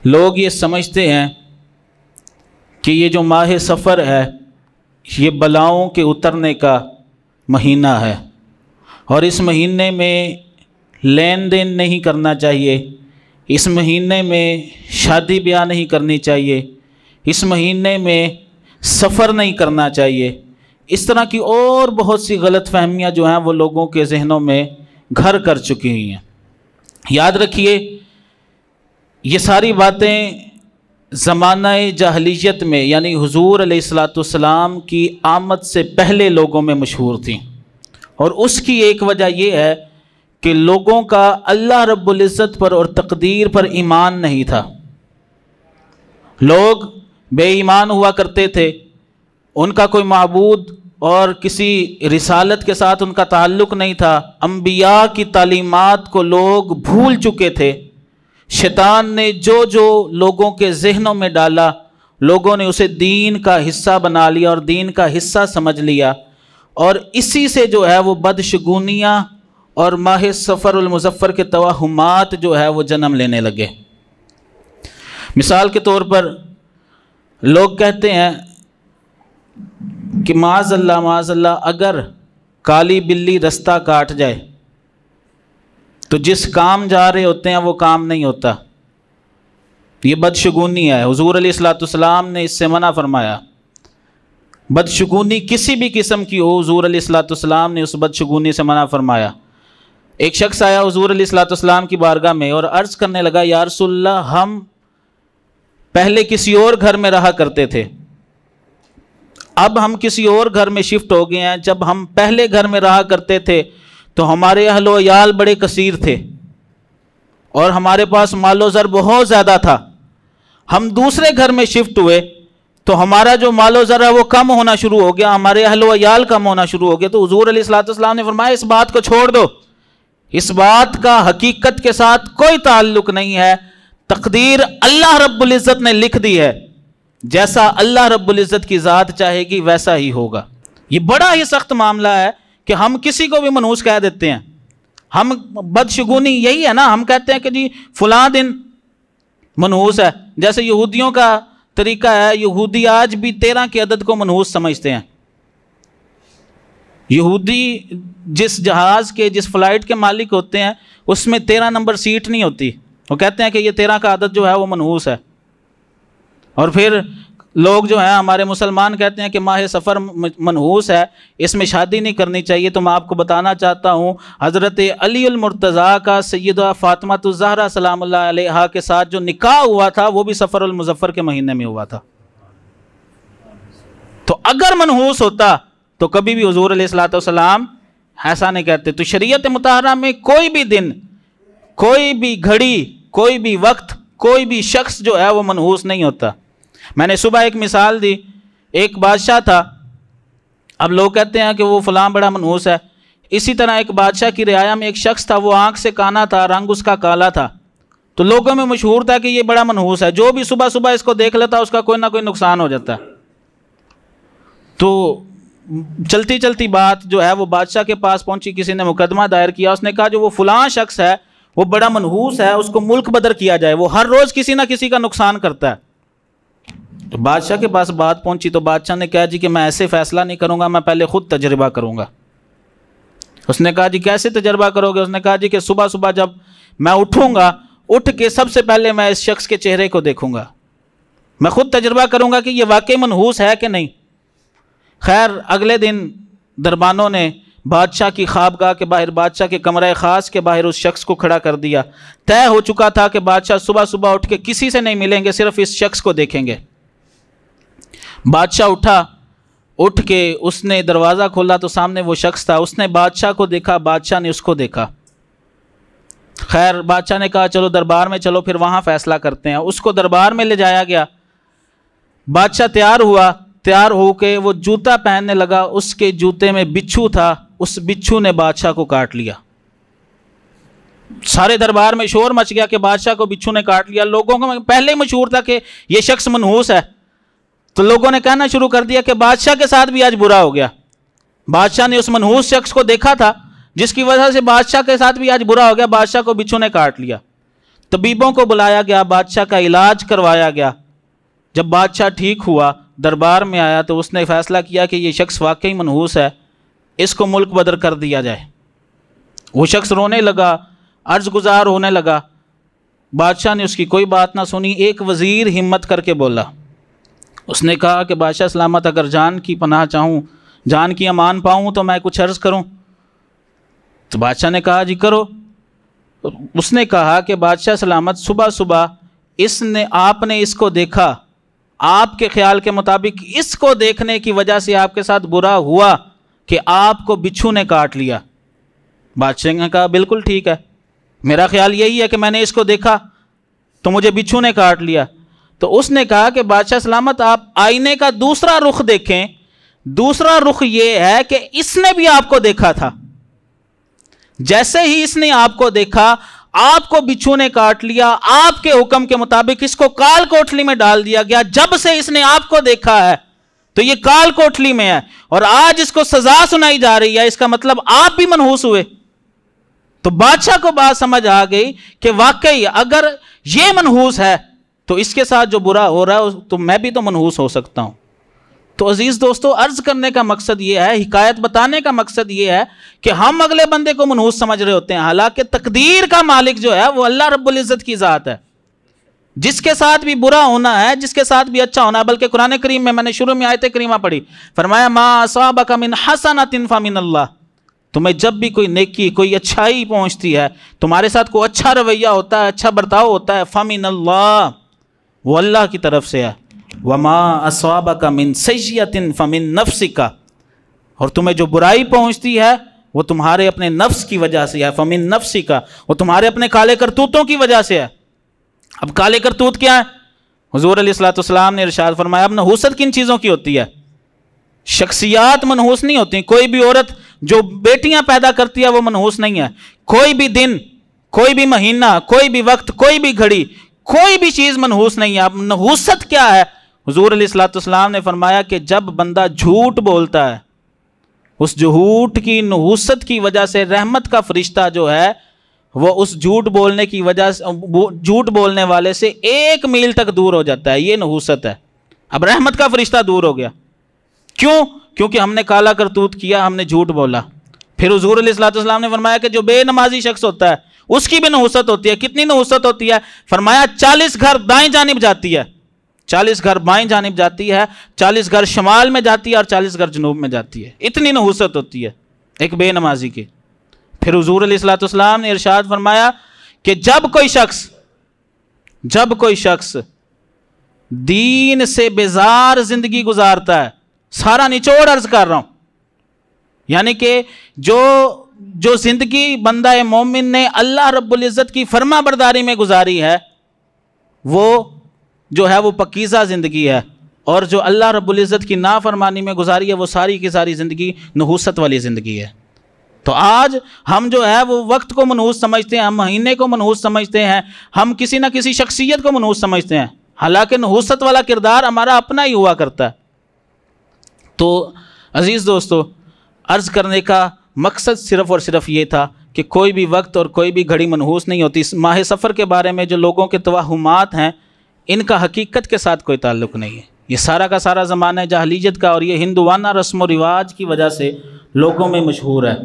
لوگ یہ سمجھتے ہیں کہ یہ جو ماہ سفر ہے یہ بلاؤں کے اترنے کا مہینہ ہے، اور اس مہینے میں لین دین نہیں کرنا چاہیے، اس مہینے میں شادی بیاہ نہیں کرنی چاہیے، اس مہینے میں سفر نہیں کرنا چاہیے۔ اس طرح کی اور بہت سی غلط فہمیاں جو ہیں وہ لوگوں کے ذہنوں میں گھر کر چکی ہوئی ہیں۔ یاد رکھیے یہ ساری باتیں زمانہ جاہلیت میں یعنی حضور علیہ الصلاۃ والسلام کی آمد سے پہلے لوگوں میں مشہور تھیں، اور اس کی ایک وجہ یہ ہے کہ لوگوں کا اللہ رب العزت پر اور تقدیر پر ایمان نہیں تھا۔ لوگ بے ایمان ہوا کرتے تھے، ان کا کوئی معبود اور کسی رسالت کے ساتھ ان کا تعلق نہیں تھا، انبیاء کی تعلیمات کو لوگ بھول چکے تھے۔ شیطان نے جو جو لوگوں کے ذہنوں میں ڈالا، لوگوں نے اسے دین کا حصہ بنا لیا اور دین کا حصہ سمجھ لیا، اور اسی سے جو ہے وہ بدشگونیاں اور ماہ سفر المظفر کے توہمات جو ہے وہ جنم لینے لگے۔ مثال کے طور پر لوگ کہتے ہیں کہ معاذ اللہ اگر کالی بلی رستہ کاٹ جائے تو جس کام جا رہے ہوتے ہیں وہ کام نہیں ہوتا، یہ بدشگونی ہے۔ حضور علیہ الصلوۃ والسلام نے اس سے منع فرمایا۔ بدشگونی کسی بھی قسم کی ہو، حضور علیہ الصلوۃ والسلام نے اس بدشگونی سے منع فرمایا۔ ایک شخص آیا حضور علیہ الصلوۃ والسلام کی بارگاہ میں اور عرض کرنے لگا، یا رسول اللہ ہم پہلے کسی اور گھر میں رہا کرتے تھے، اب ہم کسی اور گھر میں شفٹ ہو گئے ہیں۔ جب ہم پہلے گھر میں رہا کرتے تھے تو ہمارے اہل و عیال بڑے کثیر تھے اور ہمارے پاس مال و زر بہت زیادہ تھا۔ ہم دوسرے گھر میں شفٹ ہوئے تو ہمارا جو مال و زر ہے وہ کم ہونا شروع ہو گیا، ہمارے اہل و عیال کم ہونا شروع ہو گیا۔ تو حضور علیہ الصلوۃ والسلام نے فرمایا اس بات کو چھوڑ دو، اس بات کا حقیقت کے ساتھ کوئی تعلق نہیں ہے، تقدیر اللہ رب العزت نے لکھ دی ہے، جیسا اللہ رب العزت کی ذات چاہے گی ویسا ہی ہوگا۔ یہ بڑا ہی سخت معاملہ ہے کہ ہم کسی کو بھی منحوس کہہ دیتے ہیں۔ ہم بدشگونی یہی ہے نا، ہم کہتے ہیں کہ جی فلاں دن منحوس ہے، جیسے یہودیوں کا طریقہ ہے، یہودی آج بھی 13 کے عدد کو منحوس سمجھتے ہیں۔ یہودی جس جہاز کے جس فلائٹ کے مالک ہوتے ہیں اس میں 13 نمبر سیٹ نہیں ہوتی، وہ کہتے ہیں کہ یہ 13 کا عدد جو ہے وہ منحوس ہے۔ اور پھر لوگ جو ہیں ہمارے مسلمان کہتے ہیں کہ ماہ سفر منحوس ہے، اس میں شادی نہیں کرنی چاہیے۔ تو میں آپ کو بتانا چاہتا ہوں حضرت علی المرتضیٰ کا سیدہ فاطمہ الزہرا سلام اللہ علیہا کے ساتھ جو نکاح ہوا تھا وہ بھی سفر المظفر کے مہینے میں ہوا تھا۔ تو اگر منحوس ہوتا تو کبھی بھی حضور علیہ الصلوۃ والسلام ایسا نہیں کہتے۔ تو شریعت مطہرہ میں کوئی بھی دن، کوئی بھی گھڑی، کوئی بھی وقت، کوئی بھی شخص جو ہے وہ منحوس نہیں ہوتا۔ میں نے صبح ایک مثال دی، ایک بادشاہ تھا، اب لوگ کہتے ہیں کہ وہ فلاں بڑا منحوس ہے۔ اسی طرح ایک بادشاہ کی رعایا میں ایک شخص تھا، وہ آنکھ سے کانا تھا، رنگ اس کا کالا تھا، تو لوگوں میں مشہور تھا کہ یہ بڑا منحوس ہے، جو بھی صبح صبح اس کو دیکھ لیتا اس کا کوئی نہ کوئی نقصان ہو جاتا۔ تو چلتی چلتی بات جو ہے وہ بادشاہ کے پاس پہنچی، کسی نے مقدمہ دائر کیا، اس نے کہا جو وہ فلاں شخص ہے وہ بڑا منحوس ہے، اس کو ملک بدر کیا جائے، وہ ہر روز کسی نہ کسی کا نقصان کرتا ہے۔ تو بادشاہ کے پاس بات پہنچی تو بادشاہ نے کہا جی کہ میں ایسے فیصلہ نہیں کروں گا، میں پہلے خود تجربہ کروں گا۔ اس نے کہا جی کیسے تجربہ کرو گے؟ اس نے کہا جی کہ صبح صبح جب میں اٹھوں گا، اٹھ کے سب سے پہلے میں اس شخص کے چہرے کو دیکھوں گا، میں خود تجربہ کروں گا کہ یہ واقعی منحوس ہے کہ نہیں۔ خیر اگلے دن دربانوں نے بادشاہ کی خوابگاہ کے باہر، بادشاہ کے کمرہ خاص کے باہر اس شخص کو کھڑا کر دیا۔ طے ہو چکا تھا کہ بادشاہ صبح صبح اٹھ کے کسی سے نہیں ملیں گے، صرف اس شخص کو دیکھیں گے۔ بادشاہ اٹھا، اٹھ کے اس نے دروازہ کھولا تو سامنے وہ شخص تھا، اس نے بادشاہ کو دیکھا، بادشاہ نے اس کو دیکھا۔ خیر بادشاہ نے کہا چلو دربار میں چلو، پھر وہاں فیصلہ کرتے ہیں۔ اس کو دربار میں لے جایا گیا، بادشاہ تیار ہوا، تیار ہو کے وہ جوتا پہننے لگا، اس کے جوتے میں بچھو تھا، اس بچھو نے بادشاہ کو کاٹ لیا۔ سارے دربار میں شور مچ گیا کہ بادشاہ کو بچھو نے کاٹ لیا۔ لوگوں کو پہلے ہی مشہور تھا کہ یہ شخص منحوس ہے، تو لوگوں نے کہنا شروع کر دیا کہ بادشاہ کے ساتھ بھی آج برا ہو گیا۔ بادشاہ نے اس منحوس شخص کو دیکھا تھا جس کی وجہ سے بادشاہ کے ساتھ بھی آج برا ہو گیا، بادشاہ کو بچھو نے کاٹ لیا۔ طبیبوں کو بلایا گیا، بادشاہ کا علاج کروایا گیا۔ جب بادشاہ ٹھیک ہوا، دربار میں آیا تو اس نے فیصلہ کیا کہ یہ شخص واقعی منحوس ہے، اس کو ملک بدر کر دیا جائے۔ وہ شخص رونے لگا، عرض گزار ہونے لگا۔ بادشاہ نے اس کی کوئی بات نہ سنی۔ ایک وزیر ہمت کر کے بولا، اس نے کہا کہ بادشاہ سلامت، اگر جان کی پناہ چاہوں، جان کی امان پاؤں تو میں کچھ عرض کروں؟ تو بادشاہ نے کہا جی کرو۔ اس نے کہا کہ بادشاہ سلامت، صبح صبح آپ نے اس کو دیکھا، آپ کے خیال کے مطابق اس کو دیکھنے کی وجہ سے آپ کے ساتھ برا ہوا کہ آپ کو بچھو نے کاٹ لیا۔ بادشاہ نے کہا بالکل ٹھیک ہے، میرا خیال یہی ہے کہ میں نے اس کو دیکھا تو مجھے بچھو نے کاٹ لیا۔ تو اس نے کہا کہ بادشاہ سلامت، آپ آئینے کا دوسرا رخ دیکھیں۔ دوسرا رخ یہ ہے کہ اس نے بھی آپ کو دیکھا تھا، جیسے ہی اس نے آپ کو دیکھا، آپ کو بچھو نے کاٹ لیا، آپ کے حکم کے مطابق اس کو کال کوٹلی میں ڈال دیا گیا۔ جب سے اس نے آپ کو دیکھا ہے تو یہ کال کوٹلی میں ہے، اور آج اس کو سزا سنائی جا رہی ہے، اس کا مطلب آپ بھی منحوس ہوئے۔ تو بادشاہ کو بات سمجھ آ گئی کہ واقعی اگر یہ منحوس ہے تو اس کے ساتھ جو برا ہو رہا ہے تو میں بھی تو منحوس ہو سکتا ہوں۔ تو عزیز دوستو، عرض کرنے کا مقصد یہ ہے، حکایت بتانے کا مقصد یہ ہے کہ ہم اگلے بندے کو منحوس سمجھ رہے ہوتے ہیں، حالانکہ تقدیر کا مالک جو ہے وہ اللہ رب العزت کی ذات ہے۔ جس کے ساتھ بھی برا ہونا ہے، جس کے ساتھ بھی اچھا ہونا ہے، بلکہ قرآن کریم میں نے شروع میں آیت کریمہ پڑھی، فرمایا ما اصابک من حسنۃ فمن اللہ، تمہیں جب بھی کوئی نیکی، کوئی اچھائی پہنچتی ہے، تمہارے ساتھ کوئی اچھا رویہ ہوتا ہے، اچھا برتاؤ ہوتا ہے، فمن اللہ، وہ اللہ کی طرف سے ہے۔ وما اصابک من سیئۃ فمن نفسک، اور تمہیں جو برائی پہنچتی ہے وہ تمہارے اپنے نفس کی وجہ سے ہے، فمن نفسک، وہ تمہارے اپنے کالے کرتوتوں کی وجہ سے ہے۔ اب کالے کرتوت کیا ہے؟ حضور علیہ الصلوۃ والسلام نے ارشاد فرمایا، اب منحوست کن چیزوں کی ہوتی ہے؟ شخصیات منحوس نہیں ہوتی۔ کوئی بھی عورت جو بیٹیاں پیدا کرتی ہے وہ منحوس نہیں ہے۔ کوئی بھی دن، کوئی بھی مہینہ، کوئی بھی وقت، کوئی بھی گھڑی، کوئی بھی چیز منحوس نہیں ہے۔ اب نحوست کیا ہے؟ حضور علیہ الصلوۃ والسلام نے فرمایا کہ جب بندہ جھوٹ بولتا ہے، اس جھوٹ کی نحوست کی وجہ سے رحمت کا فرشتہ جو ہے وہ اس جھوٹ بولنے کی وجہ سے، جھوٹ بولنے والے سے 1 میل تک دور ہو جاتا ہے۔ یہ نحوست ہے۔ اب رحمت کا فرشتہ دور ہو گیا، کیوں؟ کیونکہ ہم نے کالا کرتوت کیا، ہم نے جھوٹ بولا۔ پھر حضور علیہ الصلوۃ والسلام نے فرمایا کہ جو بے نمازی شخص ہوتا ہے اس کی بھی نحوست ہوتی ہے۔ کتنی نحوست ہوتی ہے؟ فرمایا 40 گھر دائیں جانب جاتی ہے، 40 گھر بائیں جانب جاتی ہے، 40 گھر شمال میں جاتی ہے اور 40 گھر جنوب میں جاتی ہے۔ اتنی نحوست ہوتی ہے ایک بے نمازی کی۔ پھر حضور علیہ الصلوۃ والسلام نے ارشاد فرمایا کہ جب کوئی شخص دین سے بیزار زندگی گزارتا ہے، سارا نچوڑ عرض کر رہا ہوں، یعنی کہ جو زندگی بندہ مومن نے اللہ رب العزت کی فرما برداری میں گزاری ہے، وہ جو ہے وہ پکیزہ زندگی ہے، اور جو اللہ رب العزت کی نافرمانی میں گزاری ہے وہ ساری کی ساری زندگی نحوست والی زندگی ہے۔ تو آج ہم جو ہے وہ وقت کو منحوس سمجھتے ہیں، ہم مہینے کو منحوس سمجھتے ہیں، ہم کسی نہ کسی شخصیت کو منحوس سمجھتے ہیں، حالانکہ نحوست والا کردار ہمارا اپنا ہی ہوا کرتا ہے۔ تو عزیز دوستو، عرض کرنے کا مقصد صرف اور صرف یہ تھا کہ کوئی بھی وقت اور کوئی بھی گھڑی منحوس نہیں ہوتی۔ اس ماہ سفر کے بارے میں جو لوگوں کے توہمات ہیں، ان کا حقیقت کے ساتھ کوئی تعلق نہیں ہے۔ یہ سارا کا سارا زمانہ جاہلیت کا، اور یہ ہندوانہ رسم و رواج کی وجہ سے لوگوں میں مشہور ہے۔